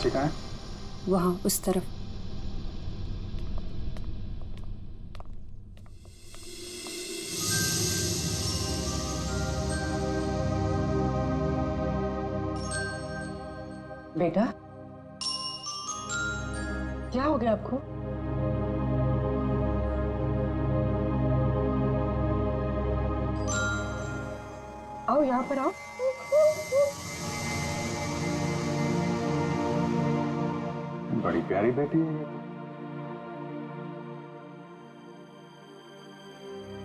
बच्चे कहाँ हैं? वहां उस तरफ। बेटा, क्या हो गया आपको? आओ यहाँ पर आओ। बड़ी प्यारी बेटी है ये।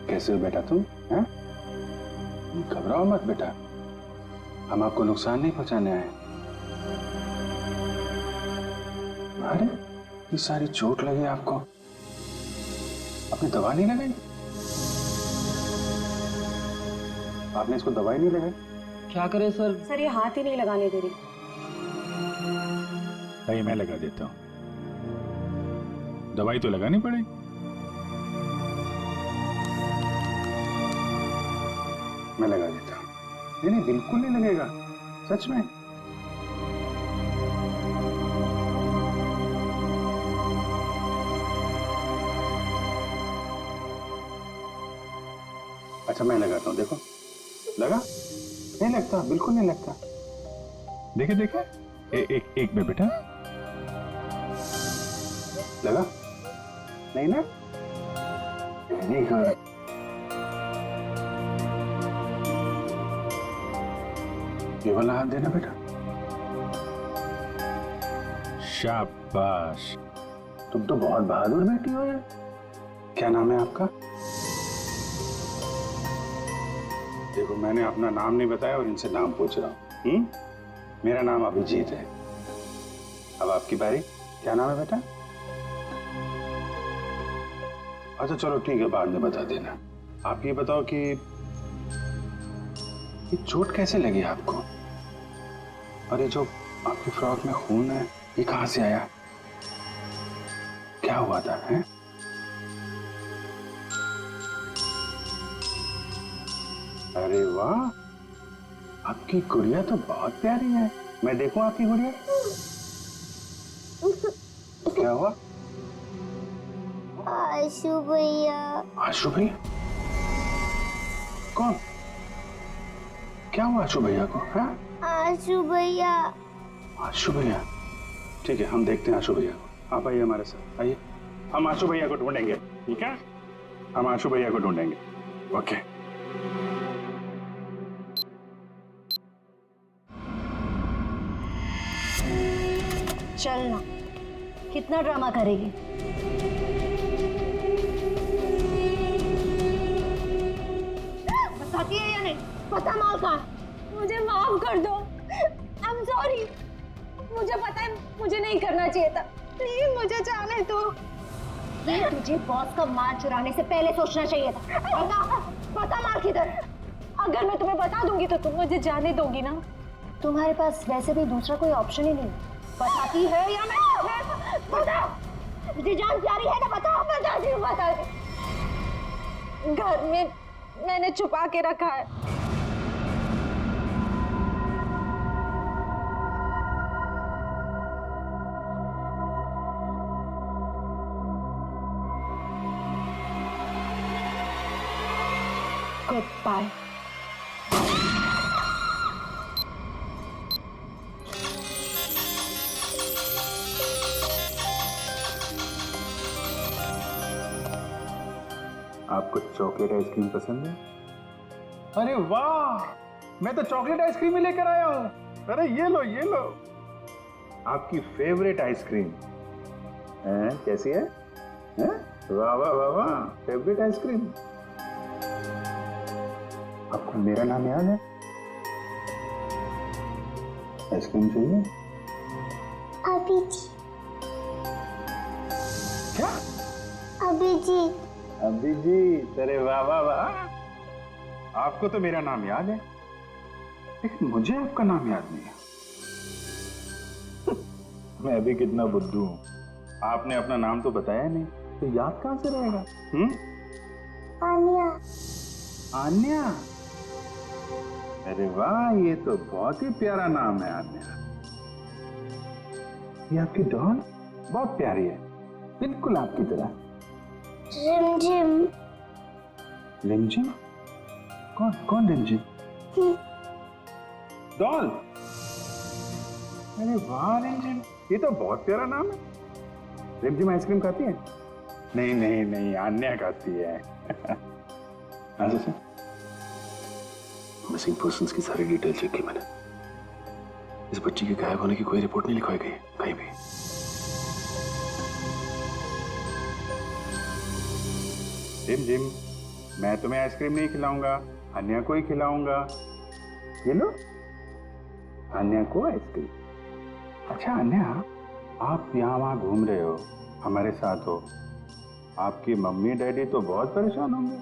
कैसे हो बेटा तुम? हैं? घबराओ मत बेटा, हम आपको नुकसान नहीं पहुंचाने आए। अरे ये सारी चोट लगी आपको, आपने दवा नहीं लगाई? आपने इसको दवाई नहीं लगाई? क्या करे सर? सर ये हाथ ही नहीं लगाने दे रही। नहीं मैं लगा देता हूँ, दवाई तो लगानी पड़ेगी। मैं लगा देता हूँ। नहीं नहीं बिल्कुल नहीं लगेगा, सच में। अच्छा मैं लगाता हूँ, देखो लगा? नहीं लगता, बिल्कुल नहीं लगता। देखे देखे, एक में बेटा लगा? नहीं ना? नहीं कर। ये वाला हाथ देना बेटा। शाबाश, तुम तो बहुत बहादुर बेटी हो यार। क्या नाम है आपका? देखो मैंने अपना नाम नहीं बताया और इनसे नाम पूछ रहा हूँ। मेरा नाम अभिजीत है। अब आपकी बारी। क्या नाम है बेटा? अच्छा चलो ठीक है, बाद में बता देना। आप ये बताओ कि ये चोट कैसे लगी आपको? और ये जो आपकी फ्रॉक में खून है, ये कहां से आया? क्या हुआ था? हैं? अरे वाह, आपकी गुड़िया तो बहुत प्यारी है। मैं देखूं आपकी गुड़िया? क्या हुआ? आशु भैया। आशु भैया? कौन? क्या हुआ आशु भैया को? हाँ? आशु भैया। आशु भैया? ठीक है, हम देखते हैं आशु भैया को। आप आइए हमारे साथ, आइए। हम आशु भैया को ढूंढेंगे, ठीक है? हम आशु भैया को ढूंढेंगे। ओके। चलना, कितना ड्रामा करेगी? बताती है या नहीं? पता माल का। मुझे माफ कर दो, आई एम सॉरी। मुझे पता है मुझे नहीं करना चाहिए था, प्लीज मुझे जाने दो। ये तुझे बॉस का माल चुराने से पहले सोचना चाहिए था। पता माल किधर? अगर मैं तुम्हें बता दूंगी तो तुम मुझे जाने दोगी ना? तुम्हारे पास वैसे भी दूसरा कोई ऑप्शन ही नहीं। बताती है या नहीं? बता, मुझे जान प्यारी है ना? बताओ। बताती हूँ, बताती। घर में मैंने छुपा के रखा है। Good bye. आपको चॉकलेट आइसक्रीम पसंद है? अरे वाह, मैं तो चॉकलेट आइसक्रीम ही लेकर आया हूँ। अरे ये लो ये लो, आपकी फेवरेट आइसक्रीम। कैसी है? वाह वाह वाह वाह, फेवरेट आइसक्रीम। आपको मेरा नाम याद है? आइसक्रीम चाहिए? अभिजीत। क्या? अभिजीत। अभिजीत, अरे वाह वाह वाह, आपको तो मेरा नाम याद है, लेकिन मुझे आपका नाम याद नहीं है। मैं अभी कितना बुद्धू हूं, आपने अपना नाम तो बताया नहीं, तो याद कहां से रहेगा? आन्या। आन्या? अरे वाह, ये तो बहुत ही प्यारा नाम है आन्या। ये आपकी डॉल बहुत प्यारी है, बिल्कुल आपकी तरह। रिमझिम। रिमझिम? कौन कौन रिमझिम? डॉल। अरे वाह रिमझिम, ये तो बहुत प्यारा नाम है। रिमझिम आइसक्रीम खाती है? नहीं नहीं नहीं, अन्या खाती है। अच्छा सर, मिसिंग पर्सन्स की सारी डिटेल चेक की मैंने। इस बच्ची के गायब होने की कोई रिपोर्ट नहीं लिखवाई गई कहीं भी। रिमझिम, मैं तुम्हें आइसक्रीम नहीं खिलाऊंगा, अन्या को ही खिलाऊंगा। ये लो, अन्या को आइसक्रीम। अच्छा अन्या, आप यहाँ वहाँ घूम रहे हो, हमारे साथ हो, आपकी मम्मी डैडी तो बहुत परेशान होंगे।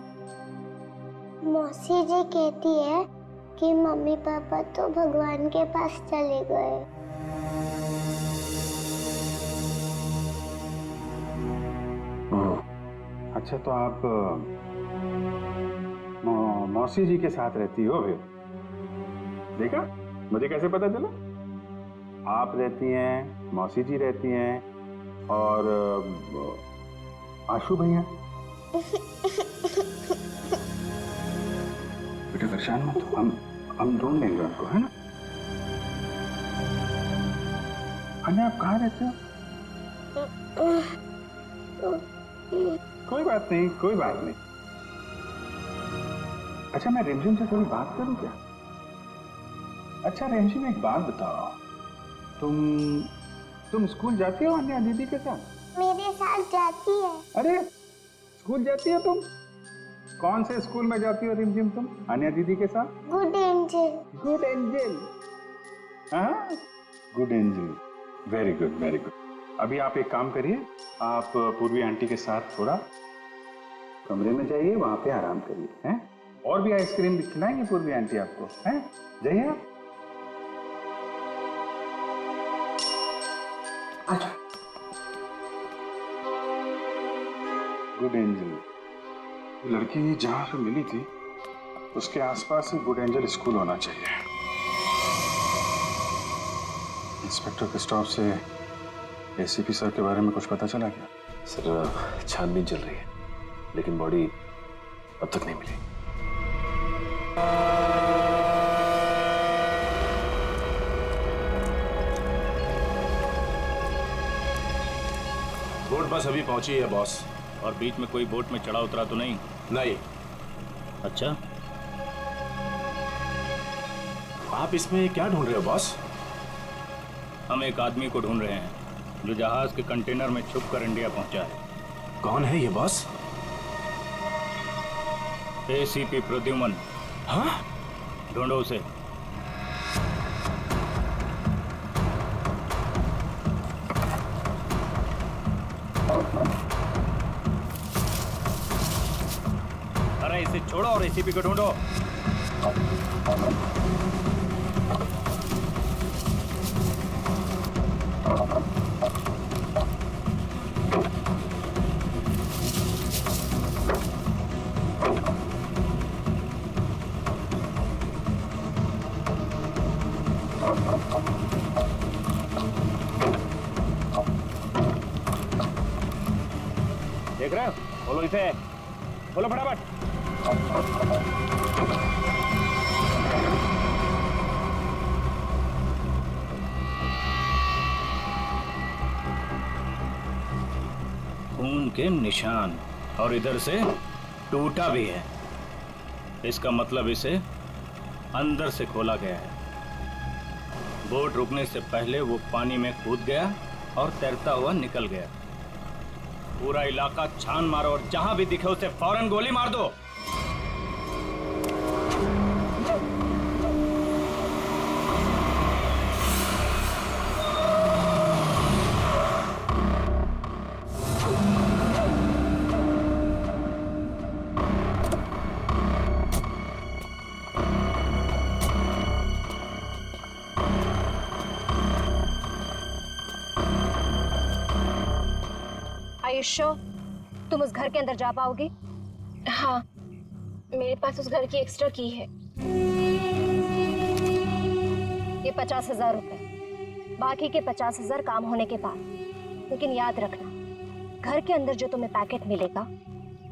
मौसी जी कहती है कि मम्मी पापा तो भगवान के पास चले गए। अच्छा तो आप मौसी जी के साथ रहती हो फिर? देखा, मुझे कैसे पता चला? आप रहती हैं, मौसी जी रहती हैं और आशु भैया। बेटा परेशान मत हो, हम ढूंढ लेंगे आपको, है ना? अन्य आप कहाँ रहते हो? कोई बात नहीं, कोई बात नहीं। अच्छा मैं रिमझिम से थोड़ी बात करूं क्या? अच्छा रिमझिम एक बात बताओ, तुम स्कूल जाती हो अन्या दीदी के साथ? मेरे साथ जाती है। अरे स्कूल जाती हो तुम? कौन से स्कूल में जाती हो रिमझिम तुम अन्या दीदी के साथ? Good angel. Good angel. हाँ, good angel, very good very good. अभी आप एक काम करिए, आप पूर्वी आंटी के साथ थोड़ा कमरे में जाइए, वहां पे आराम करिए, हैं? और भी आइसक्रीम खिलाएंगे पूर्वी आंटी आपको, हैं? जाइए आप। अच्छा गुड एंजल, लड़की जहां पे मिली थी उसके आसपास ही गुड एंजल स्कूल होना चाहिए। इंस्पेक्टर क्रिस्टोफ से एसीपी सर के बारे में कुछ पता चला क्या? सर छानबीन चल रही है, लेकिन बॉडी अब तक नहीं मिली। बोट बस अभी पहुंची है बॉस। और बीच में कोई बोट में चढ़ा उतरा तो नहीं? नहीं। अच्छा, आप इसमें क्या ढूंढ रहे हो बॉस? हम एक आदमी को ढूंढ रहे हैं जो जहाज के कंटेनर में छुपकर इंडिया पहुंचा है। कौन है ये बॉस? एसीपी प्रद्युमन। हाँ? ढूंढो उसे। अरे इसे छोड़ो और एसीपी को ढूंढो। देख रहे हो? बोलो इसे, बोलो फटाफट। खून के निशान, और इधर से टूटा भी है। इसका मतलब इसे अंदर से खोला गया है। बोट रुकने से पहले वो पानी में कूद गया और तैरता हुआ निकल गया। पूरा इलाका छान मारो और जहां भी दिखे उसे फौरन गोली मार दो। आयुष्यो, तुम उस घर के अंदर जा पाओगे? हाँ, मेरे पास उस घर की एक्स्ट्रा की है। ये 50,000 रुपए। बाकी के 50,000 काम होने के बाद। लेकिन याद रखना, घर के अंदर जो तुम्हें पैकेट मिलेगा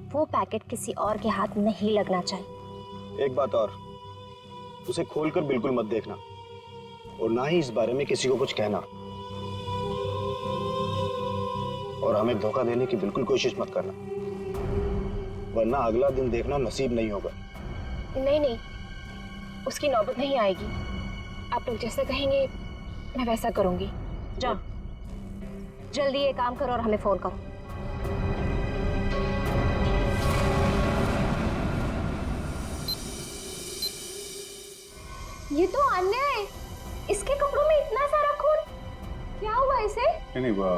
वो पैकेट किसी और के हाथ नहीं लगना चाहिए। एक बात और, उसे खोलकर बिल्कुल मत देखना और ना ही इस बारे में किसी को कुछ कहना, और हमें धोखा देने की बिल्कुल कोशिश मत करना, वरना अगला दिन देखना नसीब नहीं होगा। नहीं नहीं, उसकी नौबत नहीं आएगी। आप लोग जैसा कहेंगे मैं वैसा करूंगी। जाओ, जल्दी ये काम करो और हमें फोन करो। ये तो अन्याय है। इसके कपड़ों में इतना सारा खून, क्या हुआ इसे? नहीं वो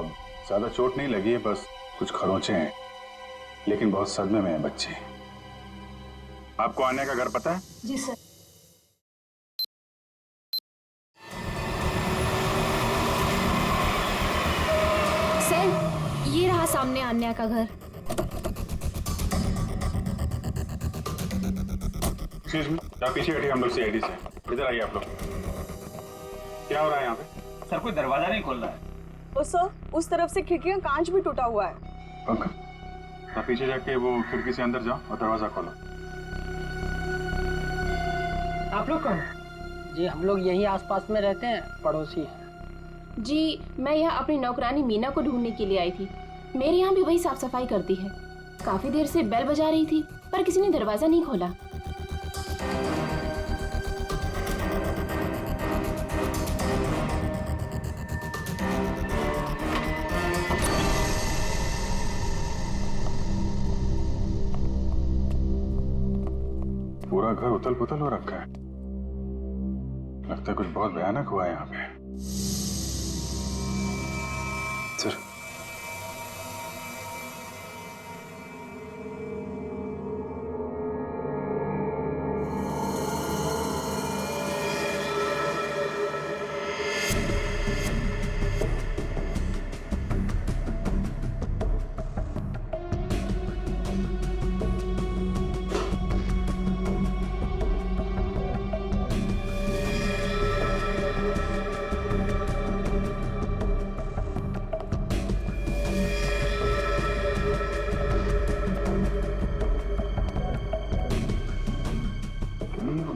ज्यादा चोट नहीं लगी है, बस कुछ खरोंचे हैं, लेकिन बहुत सदमे में है बच्चे। आपको आने का घर पता है? जी सर। सर, ये रहा सामने अन्या का घर। एक्सक्यूज मी, आप पीछे बैठिए, हम लोग सीआईडी से। इधर आइए आप लोग। क्या हो रहा है यहाँ पे? सर कोई दरवाजा नहीं खोल रहा है। और सर, उस तरफ से खिड़की का कांच भी टूटा हुआ है। पंकज, आप पीछे जाके वो खिड़की से अंदर जाओ और दरवाजा खोलो। आप लोग कौन? जी हम लोग यही आसपास में रहते हैं, पड़ोसी हैं। जी मैं यहाँ अपनी नौकरानी मीना को ढूंढने के लिए आई थी। मेरे यहाँ भी वही साफ सफाई करती है। काफी देर से बेल बजा रही थी पर किसी ने दरवाजा नहीं खोला। पूरा घर उथल पुथल हो रखा है। लगता है कुछ बहुत भयानक हुआ है यहाँ पे। सर,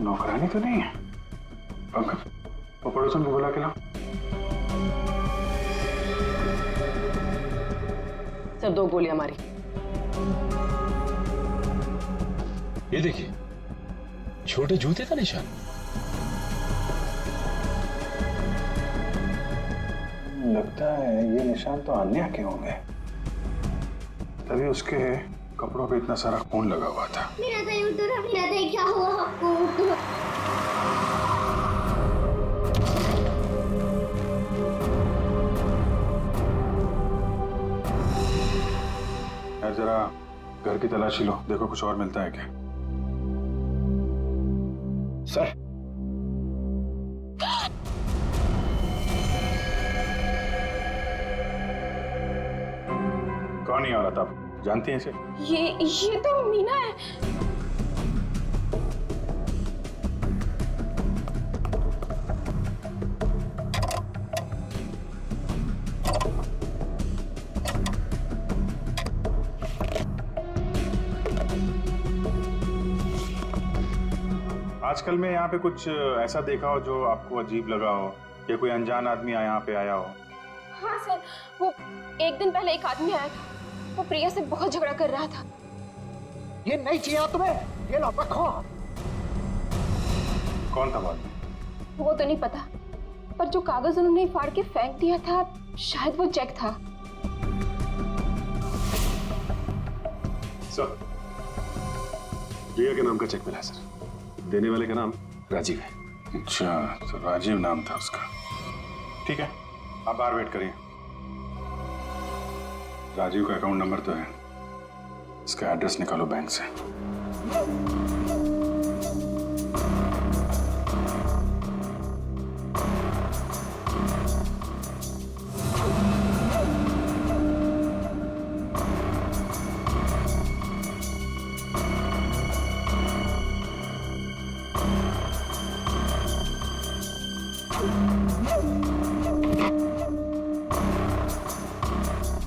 नौकरानी तो नहीं है। पंकज, वो पड़ोसन को बुला के लाओ। सर 2 गोलियां मारी। ये देखिए, छोटे जूते का निशान। लगता है ये निशान तो अन्या के होंगे, तभी उसके कपड़ों पे इतना सारा खून लगा हुआ था। मेरा दही उधर, मेरा दही, क्या हुआ आपको? यार जरा घर की तलाशी लो, देखो कुछ और मिलता है क्या। सर, कौन ही औरत आप जानती हैं इसे? ये तो मीना है। आजकल में यहाँ पे कुछ ऐसा देखा हो जो आपको अजीब लगा हो, या कोई अनजान आदमी यहाँ पे आया हो? हाँ सर, वो एक दिन पहले एक आदमी आया था। वो प्रिया से बहुत झगड़ा कर रहा था। ये नहीं चाहिए तुम्हें, ये लो रखो। कौन था बाद में? वो तो नहीं पता, पर जो कागज उन्होंने फाड़ के फेंक दिया था शायद वो चेक था। सर, प्रिया के नाम का चेक मिला है सर। देने वाले का नाम राजीव है। अच्छा, तो राजीव नाम था उसका। ठीक है, आप बाहर वेट करिए। राजीव का अकाउंट नंबर तो है, इसका एड्रेस निकालो बैंक से।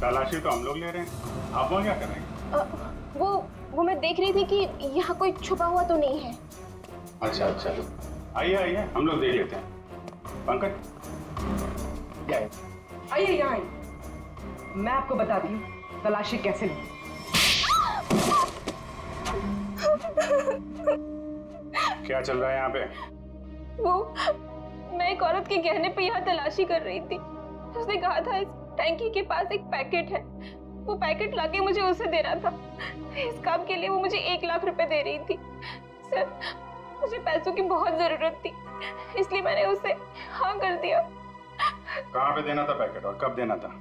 तलाशी तो हम लोग ले रहे हैं, आप वहाँ क्या कर रहे हैं? वो मैं देख रही थी कि यहाँ कोई छुपा हुआ तो नहीं है। अच्छा अच्छा, आइए आइए, हम लोग देख लेते हैं। पंकज आइए यहाँ आइए, मैं आपको बताती हूँ तलाशी कैसे ली। क्या चल रहा है यहाँ पे? मैं एक औरत के गहने पे यहाँ तलाशी कर रही थी। उसने कहा था इस टैंकी के पास एक पैकेट है, वो पैकेट लाके मुझे उसे देना था। इस काम के लिए वो मुझे 1 लाख रुपए दे रही थी। सर, मुझे पैसों की बहुत जरूरत थी, इसलिए मैंने उसे हाँ कर दिया। कहाँ पे देना था पैकेट और कब देना था?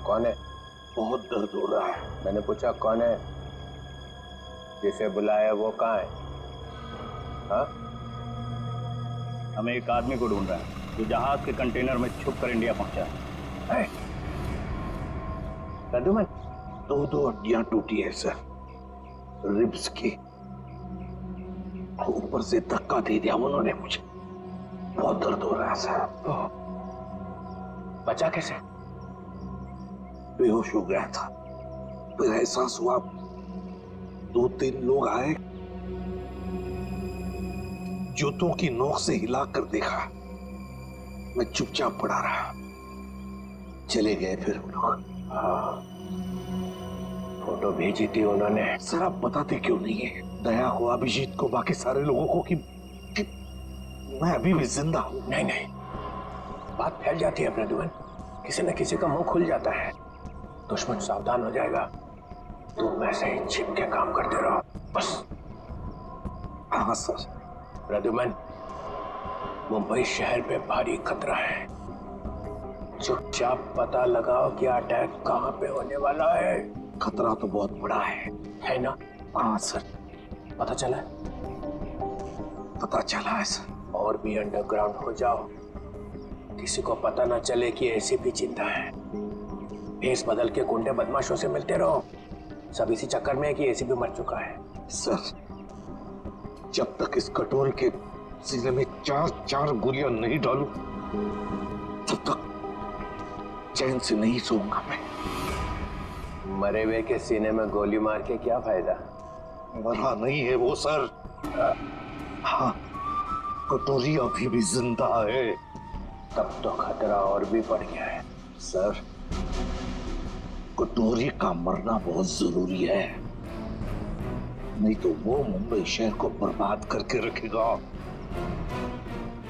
कौन है? बहुत दर्द हो रहा है। मैंने पूछा कौन है? जिसे बुलाया वो कहाँ है? हाँ? हमें एक आदमी को ढूंढ रहा है जो जहाज के कंटेनर में छुप कर इंडिया पहुंचा है। प्रद्युमन, 2 हड्डियां टूटी है सर, रिब्स की। ऊपर से धक्का दे दिया उन्होंने मुझे, बहुत दर्द हो रहा है सर। बचा कैसे? बेहोश हो गया था, फिर एहसास हुआ, 2-3 लोग आए, जूतों की नोक से हिलाकर देखा, मैं चुपचाप पड़ा रहा, चले गए फिर वो लोग। हाँ, फोटो भेजी थी उन्होंने। सर आप बताते क्यों नहीं है दया को, अभिजीत को, बाकी सारे लोगों को कि मैं अभी भी जिंदा हूं? नहीं, बात फैल जाती है प्रद्युमन, किसी न किसी का मुंह खुल जाता है, दुश्मन सावधान हो जाएगा। तुम वैसे ही छिप के काम करते रहो बस। हाँ सर। प्रद्युमन, मुंबई शहर पे भारी खतरा है, चुपचाप पता लगाओ कि अटैक कहाँ पे होने वाला है। खतरा तो बहुत बड़ा है ना? हाँ सर। पता चला है सर। और भी अंडरग्राउंड हो जाओ, किसी को पता ना चले कि ऐसी भी चिंता है। भेस बदल के गुंडे बदमाशों से मिलते रहो, सब इसी चक्कर में है कि एसी भी मर चुका है। सर, जब तक इस कटोरी के सीने में 4 गोलियां नहीं डालूं, तब तक चैन से नहीं सोऊंगा मैं। मरे हुए के सीने में गोली मार के क्या फायदा? मरा नहीं है वो सर। हाँ, कटोरी अभी भी जिंदा है। तब तो खतरा और भी बढ़ गया है सर। कटोरी का मरना बहुत जरूरी है, नहीं तो वो मुंबई शहर को बर्बाद करके रखेगा।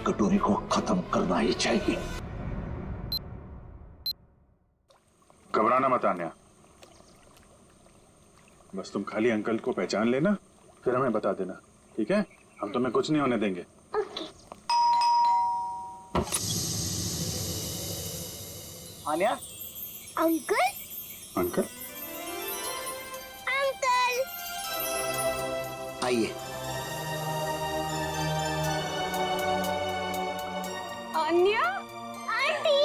कटोरी को खत्म करना ही चाहिए। घबराना मत आन्या, बस तुम खाली अंकल को पहचान लेना, फिर हमें बता देना, ठीक है? हम तुम्हें कुछ नहीं होने देंगे। आन्या, अंकल अंकल अंकल आइए। अन्या, आंटी,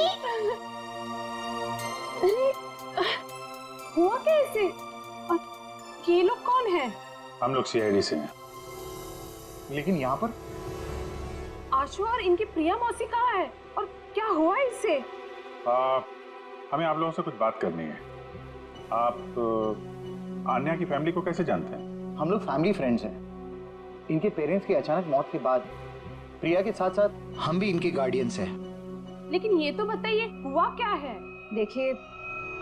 हुआ कैसे? ये लोग कौन है? हम लोग सीआईडी से हैं। लेकिन यहाँ पर आशु और इनकी प्रिया मौसी कहाँ है और क्या हुआ इससे? हमें आप लोगों से कुछ बात करनी है। आप आन्या की फैमिली को कैसे जानते हैं? हम लोग फैमिली फ्रेंड्स हैं। इनके पेरेंट्स की अचानक मौत के बाद प्रिया के साथ साथ हम भी इनके गार्डियंस हैं। लेकिन ये तो बताइए, हुआ क्या है? देखिए,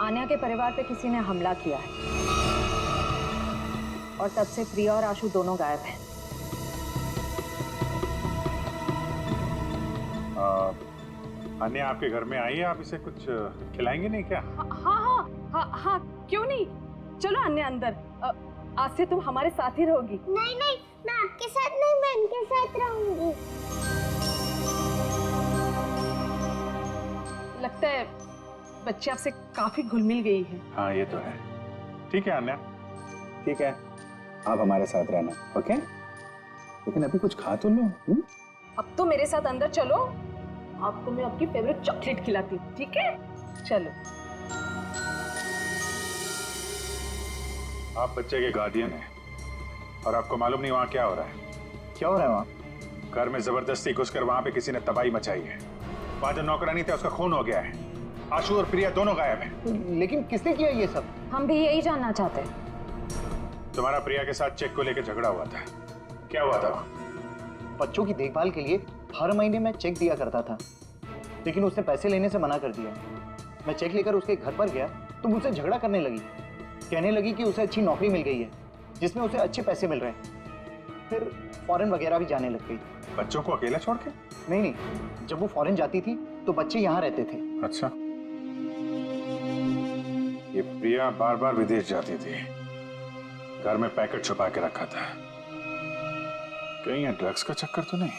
आन्या के परिवार पे किसी ने हमला किया है और तब से प्रिया और आशु दोनों गायब हैं। आन्या आपके घर में आई है, आप इसे कुछ खिलाएंगे नहीं क्या? हाँ, क्यों नहीं? चलो अन्य अंदर, आज से तुम हमारे साथ ही रहोगी। नहीं नहीं, मैं आपके साथ नहीं, मैं इनके साथ रहूंगी। लगता है बच्चे आपसे काफी घुल मिल गई है। हाँ ये तो है। ठीक है अनन्या, ठीक है, आप हमारे साथ रहना, ओके? लेकिन अभी कुछ खा तो लो। अब तो मेरे साथ अंदर चलो, आपको मैं आपकी फेवरेट चॉकलेट खिलाती हूँ, ठीक है? चलो। आप बच्चे के गार्डियन हैं और आपको मालूम नहीं वहाँ क्या हो रहा है। क्या हो रहा है वहाँ? घर में जबरदस्ती घुसकर वहाँ पे किसी ने तबाही मचाई है। वहाँ जो नौकरानी थे उसका खून हो गया है। आशु और प्रिया दोनों गायब हैं। लेकिन किसने किया ये सब? हम भी यही जानना चाहते हैं। तुम्हारा प्रिया के साथ चेक को लेकर झगड़ा हुआ था, क्या हुआ था वहाँ? बच्चों की देखभाल के लिए हर महीने मैं चेक दिया करता था, लेकिन उसने पैसे लेने से मना कर दिया। मैं चेक लेकर उसके घर पर गया तो मुझसे झगड़ा करने लगी, कहने लगी कि उसे अच्छी नौकरी मिल गई है जिसमें उसे अच्छे पैसे मिल रहे हैं। फिर फॉरेन वगैरह भी जाने लग गई। बच्चों को अकेला छोड़ के? नहीं, जब वो फॉरेन जाती थी तो बच्चे यहाँ रहते थे। अच्छा, ये प्रिया बार बार विदेश जाती थी, घर में पैकेट छुपा के रखा था। कहीं ये ड्रग्स का चक्कर तो नहीं?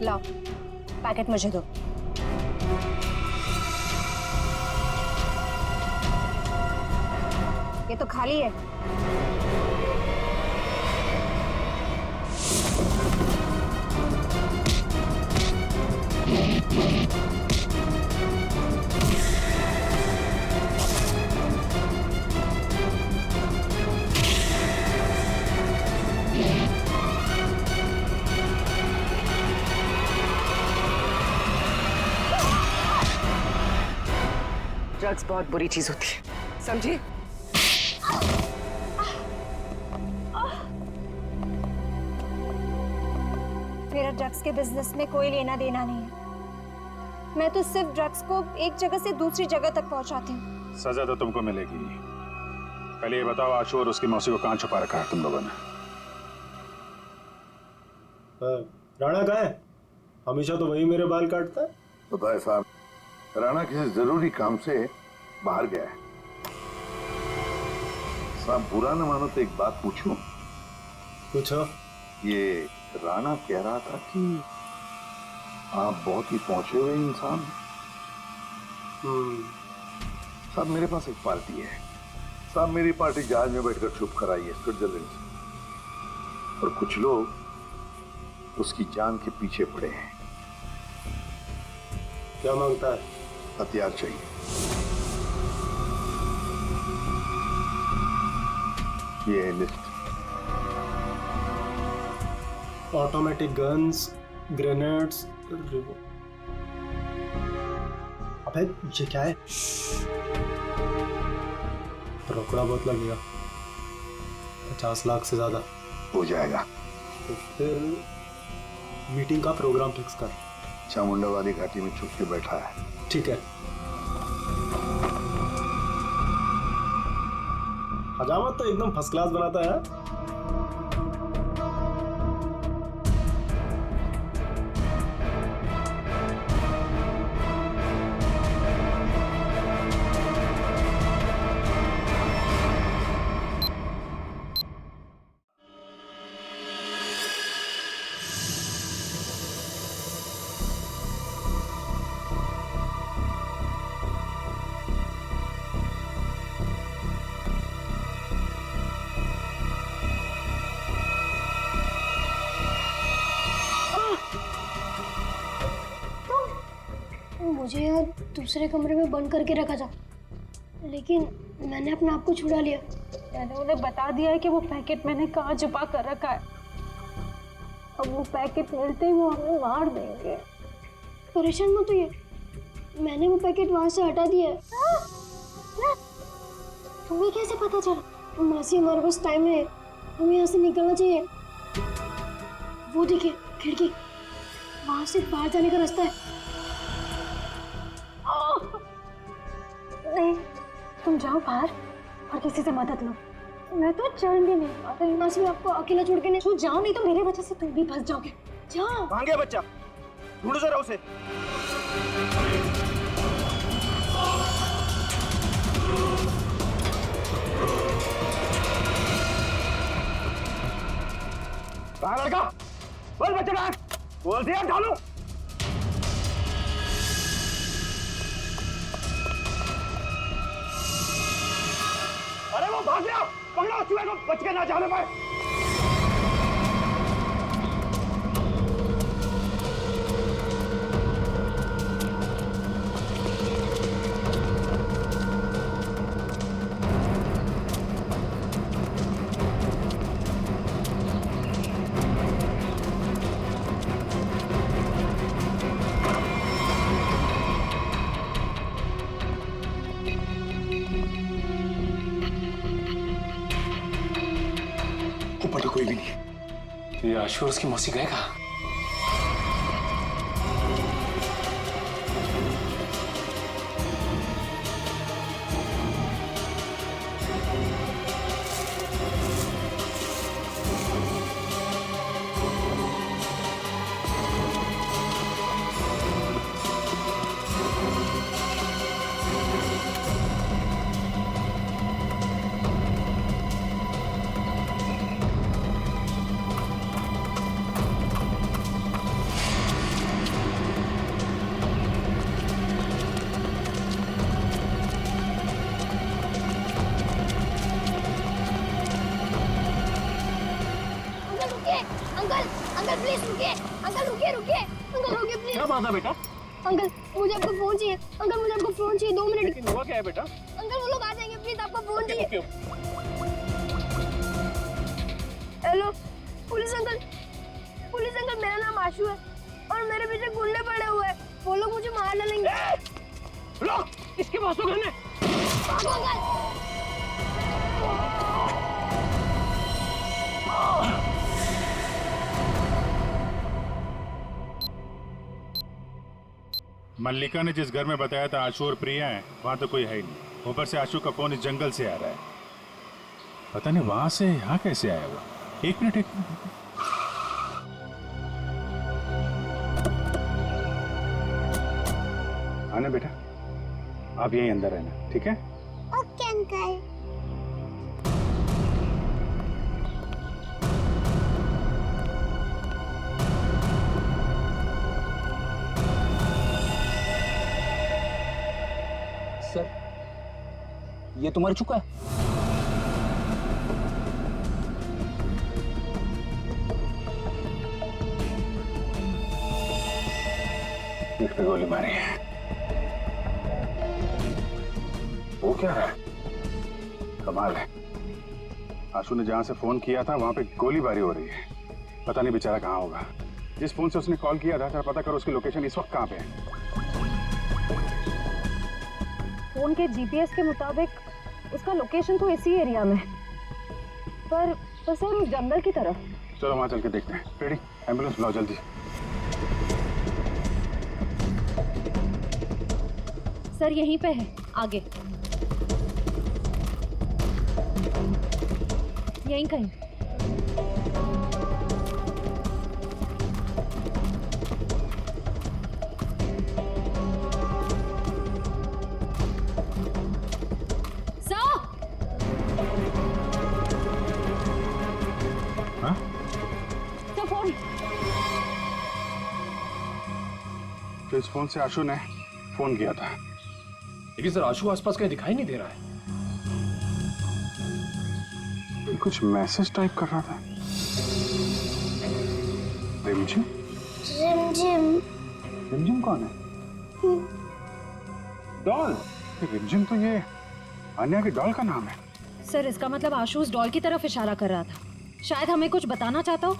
लाओ, पैकेट मुझे दो। ये तो खाली है। ड्रग्स बहुत बुरी चीज होती है, समझी? मेरा ड्रग्स के बिजनेस में कोई लेना देना नहीं है। मैं तो सिर्फ ड्रग्स को एक जगह से दूसरी जगह तक पहुंचाती हूँ। सजा तो तुमको मिलेगी। पहले ये बताओ, आशु और उसकी मौसी को कहाँ छुपा रखा है तुम लोगों ने? राणा कहाँ है? हमेशा तो वही मेरे बाल काटता है। पता है साहब, राणा किसी जरूरी काम से बाहर गया है। साहब बुरा न मानो तो एक बात पूछूं? पूछो। ये राणा कह रहा था कि आप बहुत ही पहुंचे हुए इंसान। साहब मेरे पास एक पार्टी है। साहब मेरी पार्टी जहाज में बैठकर छुप कर आई है स्विट्जरलैंड से, और कुछ लोग उसकी जान के पीछे पड़े हैं। क्या मांगता है? हथियार चाहिए। ये है लिस्ट। ऑटोमेटिक गन्स, ग्रेनेड्स, अबे ये क्या है? रोकड़ा बहुत लगेगा, 50 लाख से ज्यादा हो जाएगा। तो फिर मीटिंग का प्रोग्राम फिक्स कर। चामुंडावादी घाटी में छुप के बैठा है। ठीक है। हजामत तो एकदम फर्स्ट क्लास बनाता है। मुझे यार दूसरे कमरे में बंद करके रखा था, लेकिन मैंने अपने आप को छुड़ा लिया। मैंने उन्हें बता दिया है कि वो पैकेट मैंने कहाँ छुपा कर रखा है। अब वो पैकेट मिलते ही वो हमें मार देंगे। परेशान मत होइए, मैंने वो पैकेट वहां से हटा दिया है। तुम्हें कैसे पता चला? मासी हमारे पास टाइम है, हमें यहाँ से निकलना चाहिए। वो देखिए खिड़की, वहां से बाहर जाने का रास्ता है। नहीं, तुम जाओ बाहर और किसी से मदद लो। मैं तो चल भी नहीं पा रही। मासी मैं आपको अकेला छोड़ के नहीं छू जाओ, नहीं तो मेरे वजह से तुम भी फंस जाओगे। जाओ। कहाँ गया बच्चा? ढूंढो जरा उसे। कहाँ लड़का? बोल बच्चा कहाँ? बोल दिया ढालू। अरे वो भाग गया, पकड़ो चूहे को, बच के ना जाने पाए। ऊपर तो कोई भी नहीं। ये आशु और उसकी मौसी गए कहाँ? अंकल प्लीज रुकिए, अंकल रुकिए रुकिए, अंकल रुकिए प्लीज। क्या बात है बेटा? अंकल मुझे आपका फोन चाहिए, अंकल मुझे आपका फोन चाहिए, 2 मिनट। हुआ क्या है बेटा? अंकल वो लोग आ जाएंगे, प्लीज आपका फोन चाहिए। हेलो पुलिस अंकल मेरा नाम आशु है और मेरे पीछे गुंडे पड़े हुए हैं, वो लोग मुझे मार डालेंगे। लो, इसके पास तो घर है। भागो अंकल। मल्लिका ने जिस घर में बताया था आशु और प्रिया हैं, वहां तो कोई है ही नहीं। ऊपर से आशु का फोन इस जंगल से आ रहा है, पता नहीं वहां से यहाँ कैसे आया वो। एक मिनट। आना बेटा, आप यहीं अंदर रहना, ठीक है? Okay uncle. सर, ये तो मर चुका है। पीठ पे गोली मारी है। वो क्या है? कमाल है, आशु ने जहां से फोन किया था वहां पे गोलीबारी हो रही है। पता नहीं बेचारा कहाँ होगा। जिस फोन से उसने कॉल किया था, जरा पता करो उसकी लोकेशन इस वक्त कहाँ पे है। फोन के जीपीएस के मुताबिक उसका लोकेशन तो इसी एरिया में, पर सर उस जंगल की तरफ। चलो वहां चल के देखते हैं। रेडी, एम्बुलेंस बुलाओ जल्दी। सर यहीं पे है, आगे यहीं कहीं। तो इस फोन से आशु ने फोन किया था, लेकिन सर आशु आसपास कहीं दिखाई नहीं दे रहा है। ये कुछ मैसेज टाइप कर रहा था। रिमझिम? रिमझिम? रिमझिम कौन है? डॉल? रिमझिम तो ये अन्या की डॉल का नाम है। सर इसका मतलब आशु उस डॉल की तरफ इशारा कर रहा था। शायद हमें कुछ बताना चाहता हो।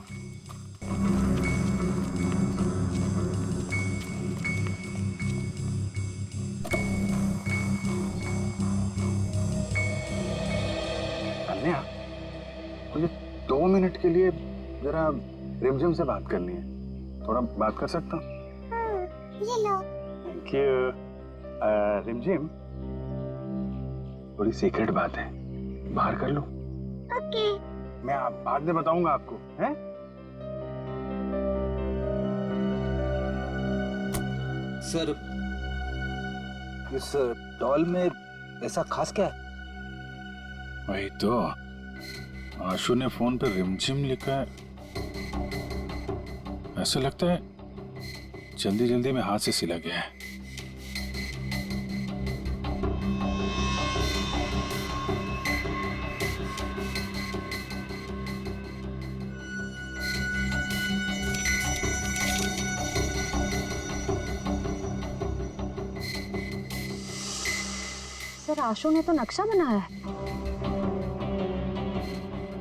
अन्या, मुझे 2 मिनट के लिए जरा रिमझिम से बात करनी है। थोड़ा बात कर सकता हूँ? ये लो। Thank you. रिमझिम, थोड़ी सीक्रेट बात है, बाहर कर लूं? ओके। मैं बाद में बताऊंगा आपको, हैं? सर, इस डॉल में ऐसा खास क्या है? वही तो, आशु ने फोन पे रिमझिम लिखा है। ऐसा लगता है जल्दी जल्दी में हाथ से सिला गया है। सर, आशु ने तो नक्शा बनाया है।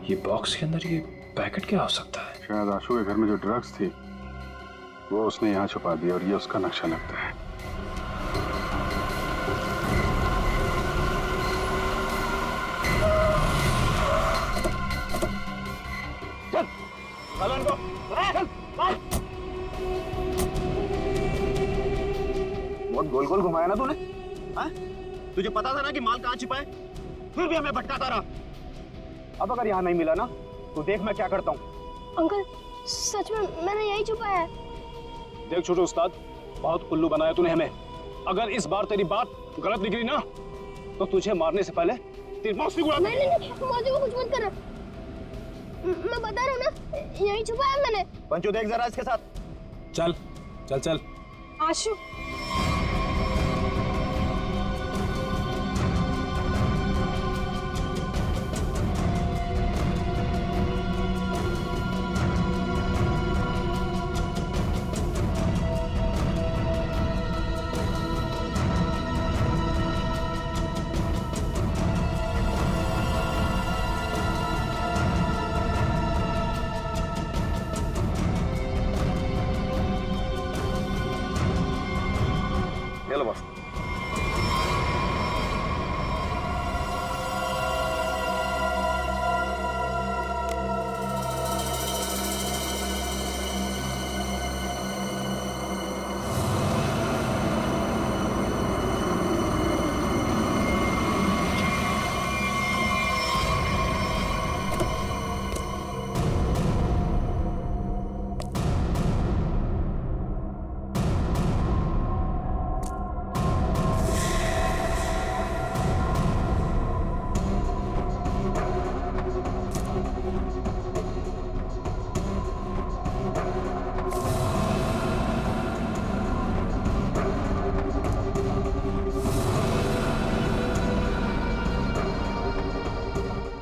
ये बॉक्स के अंदर ये पैकेट क्या हो सकता है? शायद आशु के घर में जो ड्रग्स थी वो उसने यहाँ छुपा दिया और ये उसका नक्शा लगता है। चल, चल उनको, चल, चल। बहुत गोल गोल घुमाया ना तूने? हाँ? तुझे पता था ना कि माल कहाँ छिपा है, फिर भी हमें भटकाता रहा। अब अगर यहाँ नहीं मिला ना तो देख मैं क्या करता हूँ। अंकल, सच में मैंने यही छुपाया है। देख छोटे उस्ताद, बहुत उल्लू बनाया तूने हमें। अगर इस बार तेरी बात गलत निकली ना तो तुझे मारने से पहले तेरी मौत भी उड़ा दूंगा। नहीं, मौसी को कुछ मत करना। मैं बता रहा हूँ ना, यही छुपाया मैंने। पंचू देख जरा इसके साथ। चल चल चल। आशु, चलो बस।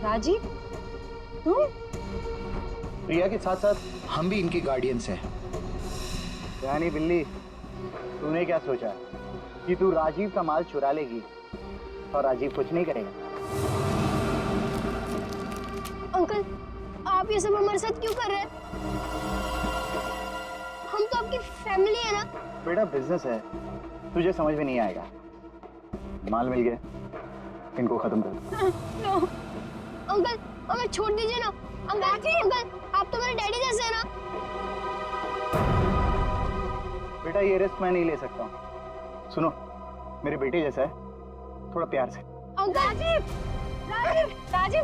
राजीव, तुम? प्रिया के साथ साथ हम भी इनके गार्डियंस हैं। यानी बिल्ली, तूने क्या सोचा कि तू राजीव का माल चुरा लेगी और राजीव कुछ नहीं करेगा? अंकल, आप ये सब हमारे साथ क्यों कर रहे हैं? हम तो आपकी फैमिली है ना। बेटा, बिजनेस है, तुझे समझ में नहीं आएगा। माल मिल गया, इनको खत्म कर। नो अंकल, हमें छोड़ दीजिए ना। अंकल, आप तो मेरे डैडी जैसे हैं ना। बेटा, ये रिस्क मैं नहीं ले सकता हूँ। सुनो, मेरे बेटे जैसा है, थोड़ा प्यार से। अंकल, राजीव,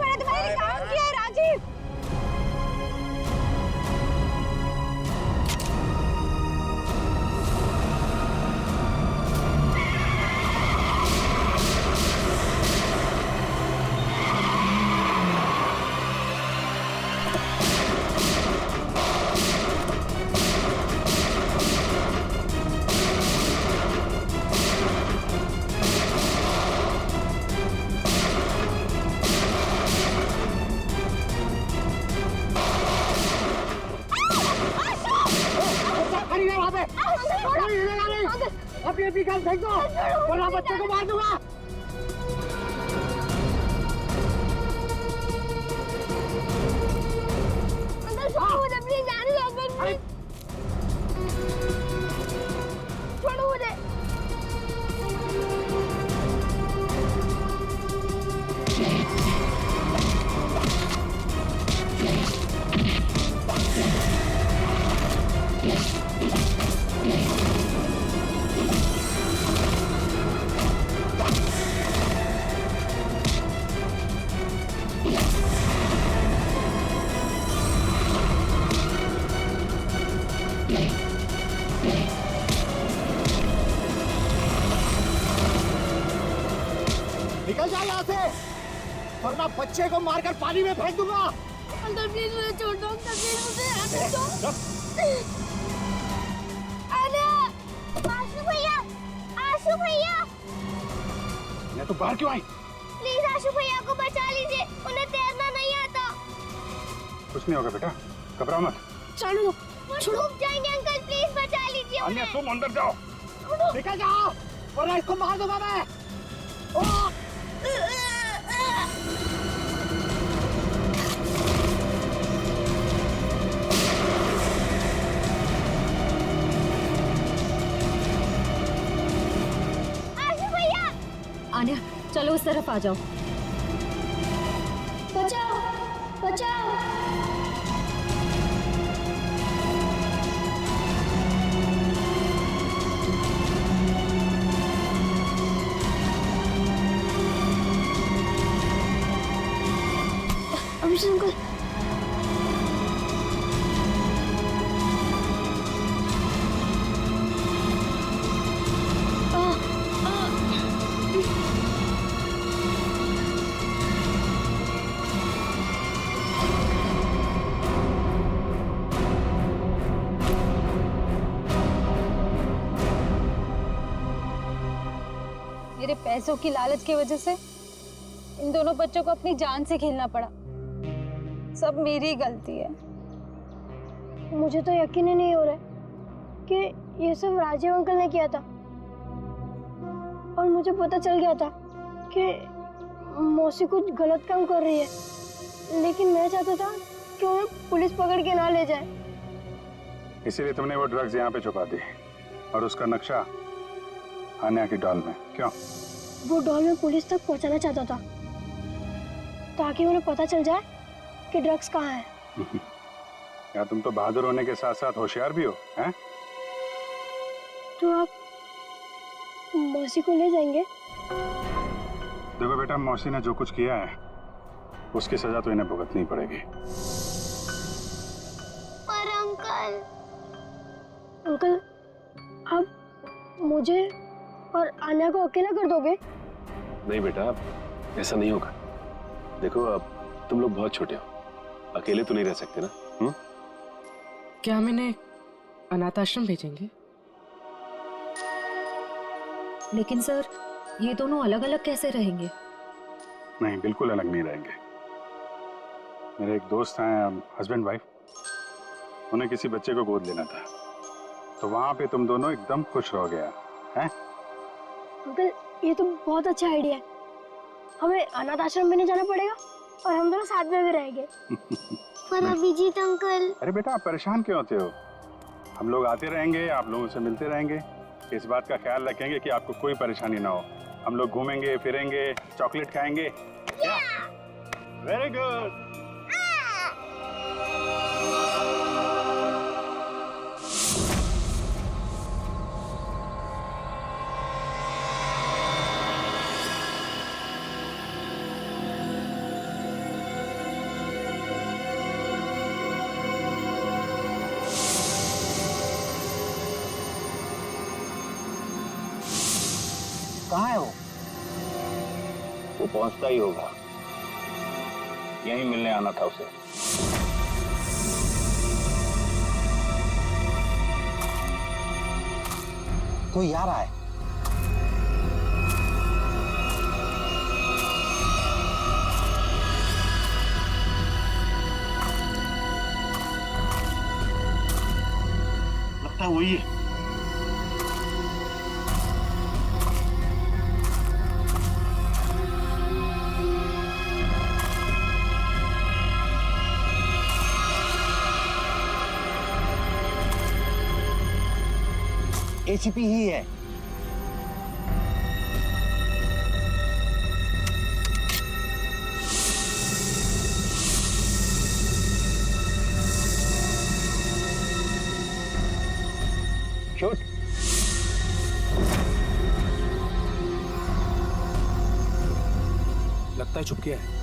मैंने तुम्हारे लिए काम किया है। राजीव, अपने पिकअप फेंक दो वरना बच्चे को मार दूंगा। अंकल, छोड़ो मुझे, प्लीज जाने दो अंकल। छोड़ो मुझे। वरना बच्चे को मारकर पानी में फेंक दूंगा। अंकल प्लीज मुझे छोड़ दो, अंकल प्लीज मुझे आने दो। अरे आशु भैया, आशु भैया, मैं तो बाहर क्यों आई? प्लीज आशु भैया को बचा लीजिए, उन्हें तैरना नहीं आता। कुछ नहीं होगा बेटा, घबराओ मत। चलो वो डूब जाएंगे अंकल, प्लीज बचा लीजिए अन्य उन्हें। तुम अंदर जाओ। निकल जाओ वरना इसको मार दूंगा मैं। आशु भैया, आन्या चलो उस तरफ आ जाओ। बचाओ बचाओ। अभिषेक अंकल, मेरे पैसों की लालच की वजह से इन दोनों बच्चों को अपनी जान से खेलना पड़ा। सब मेरी गलती है। मुझे तो यकीन ही नहीं हो रहा है कि ये सब राजीव अंकल ने किया था, और मुझे पता चल गया था कि मौसी कुछ गलत काम कर रही है, लेकिन मैं चाहता था कि उन्हें पुलिस पकड़ के ना ले जाए। इसीलिए तुमने वो ड्रग्स यहाँ पे छुपा दी और उसका नक्शा आन्या की डॉल में। क्यों? वो डॉल में पुलिस तक पहुंचाना चाहता था ताकि उन्हें पता चल जाए कि ड्रग्स कहाँ है। या तुम तो बहादुर होने के साथ साथ होशियार भी हो, हैं? तो आप मौसी को ले जाएंगे? देखो बेटा, मौसी ने जो कुछ किया है उसकी सजा तो इन्हें भुगतनी पड़ेगी। पर अंकल, अंकल आप मुझे और आन्या को अकेला कर दोगे? नहीं बेटा, ऐसा नहीं होगा। देखो अब तुम लोग बहुत छोटे हो, अकेले तो नहीं रह सकते ना। क्या हम इन्हें अनाथ आश्रम भेजेंगे? लेकिन सर ये दोनों अलग अलग कैसे रहेंगे? नहीं, बिल्कुल अलग नहीं रहेंगे। मेरे एक दोस्त हैं, हस्बैंड वाइफ, उन्हें किसी बच्चे को गोद लेना था, तो वहां पे तुम दोनों एकदम खुश रह गया हैं? अंकल ये तो बहुत अच्छा आइडिया है। हमें अनाथ आश्रम में नहीं जाना पड़ेगा और हम दोनों साथ में भी रहेंगे। पर अभिजीत अंकल। अरे बेटा, आप परेशान क्यों होते हो? हम लोग आते रहेंगे, आप लोगों से मिलते रहेंगे। इस बात का ख्याल रखेंगे कि आपको कोई परेशानी ना हो। हम लोग घूमेंगे फिरेंगे, चॉकलेट खाएंगे। Very good. कहाँ है वो? वो पहुंचता ही होगा, यहीं मिलने आना था उसे। कोई आ रहा है। लगता है वही है। एसीपी ही है। शूट। लगता है छुप गया है।